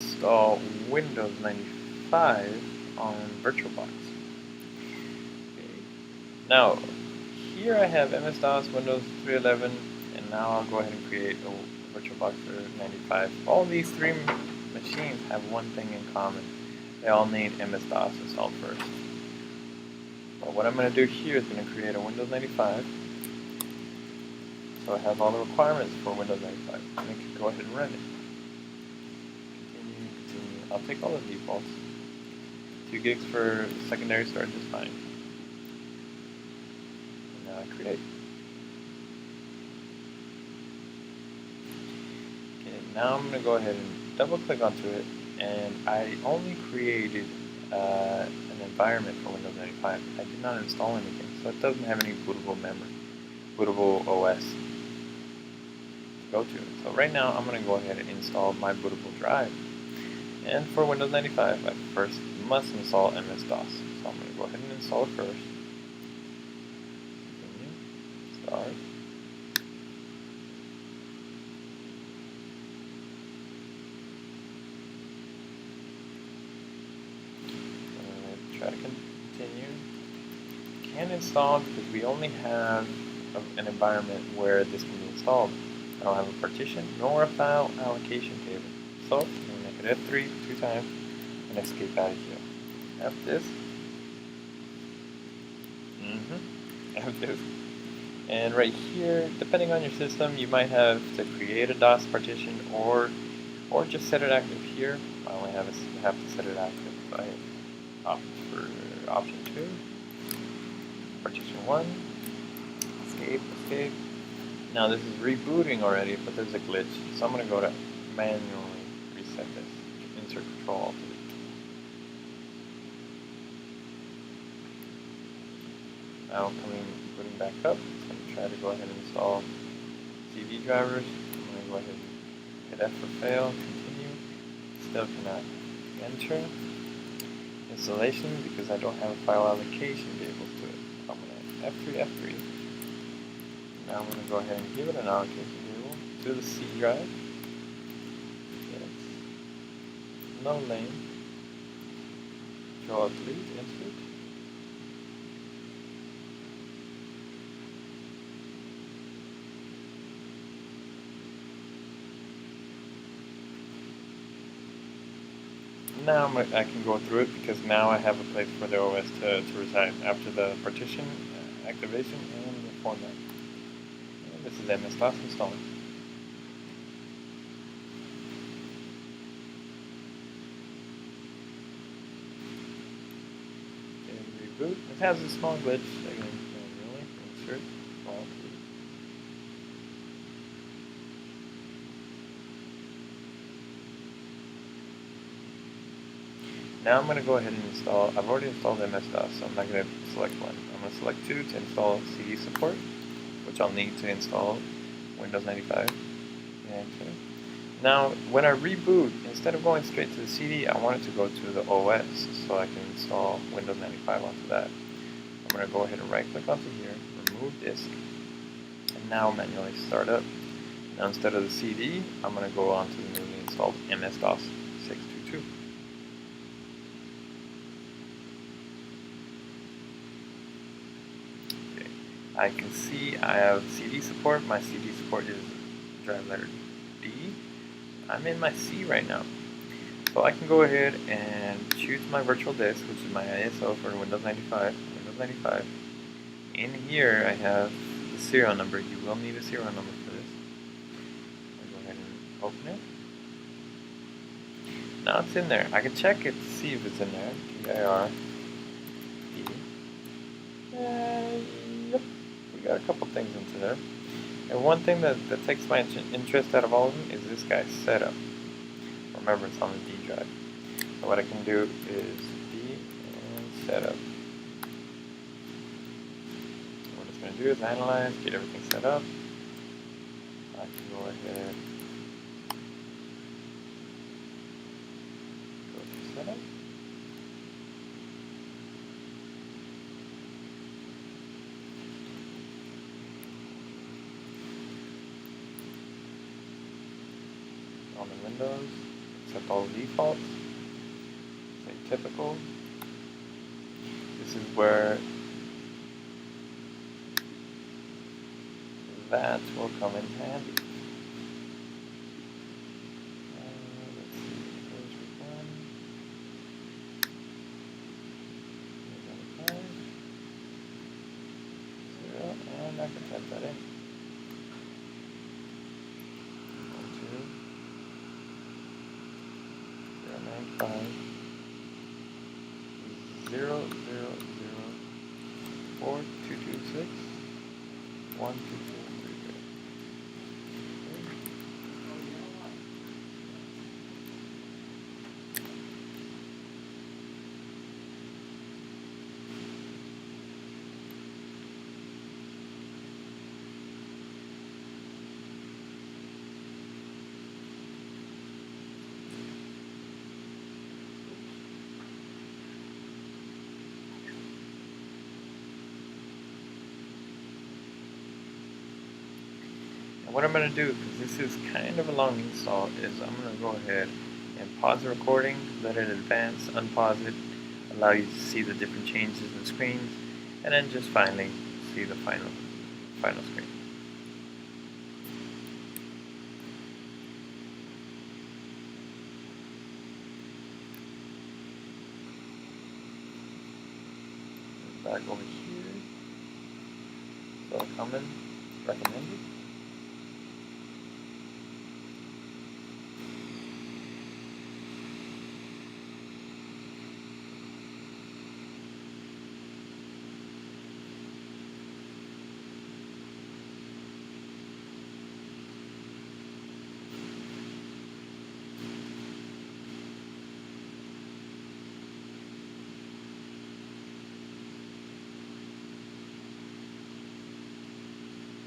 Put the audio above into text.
install Windows 95 on VirtualBox. Okay. Now, here I have MS-DOS, Windows 3.11, and now I'll go ahead and create a VirtualBox for 95. All these three machines have one thing in common. They all need MS-DOS installed first. But what I'm going to do here is going to create a Windows 95. So it has all the requirements for Windows 95. And I can go ahead and run it. Continue. I'll take all the defaults. 2 gigs for secondary storage is fine. And now I create. Okay, now I'm going to go ahead and double click onto it, and I only created an environment for Windows 95. I did not install anything, so it doesn't have any bootable memory, bootable OS to go to. So right now I'm going to go ahead and install my bootable drive. And for Windows 95, I first must install MS-DOS. So I'm going to go ahead and install it first. Continue. Start. Try to continue. Can't install because we only have an environment where this can be installed. I don't have a partition nor a file allocation table. So I'm going to make it F3 2 times and escape out of here. F this. F this. And right here, depending on your system, you might have to create a DOS partition or just set it active here. I only have to set it active. So I opt for option 2. Partition 1. Escape. Now this is rebooting already, but there's a glitch. So I'm going to go to manually reset this. Insert Control. Now putting back up. I'm going to try to go ahead and install CD drivers. I'm going to go ahead and hit F for fail. Continue. Still cannot enter installation because I don't have a file allocation table to it. I'm going to F3. Now I'm going to go ahead and give it an allocation table to the C drive. Yes. No name. Control delete, insert. Now I can go through it because now I have a place for the OS to reside after the partition activation and the format. And this is MS-DOS installing. And reboot. It has a small glitch. Again, manually insert. Now I'm going to go ahead and install, I've already installed MS-DOS, so I'm not going to select one. I'm going to select 2 to install CD support, which I'll need to install Windows 95. Now, when I reboot, instead of going straight to the CD, I want it to go to the OS, so I can install Windows 95 onto that. I'm going to go ahead and right click onto here, remove disk, and now manually start up. Now instead of the CD, I'm going to go on to the newly installed MS-DOS 622. I can see I have CD support. My CD support is drive letter D. I'm in my C right now. So I can go ahead and choose my virtual disk, which is my ISO for Windows 95. In here I have the serial number. You will need a serial number for this. I'll go ahead and open it. Now it's in there. I can check it to see if it's in there. DIR D. Yep. We got a couple things into there. And one thing that takes my interest out of all of them is this guy's setup. Remember, it's on the D drive. So what I can do is D and setup. What it's going to do is analyze, get everything set up. I can go ahead, go to setup. On the Windows. accept all the defaults, say typical. This is where that will come in handy. Let's see, where's one? Zero, and I can type that in. 12.095 0004226 12233. And what I'm going to do, because this is kind of a long install, is I'm going to go ahead and pause the recording, let it advance, unpause it, allow you to see the different changes in screens, and then just finally see the final screen. Back over here, so common recommended.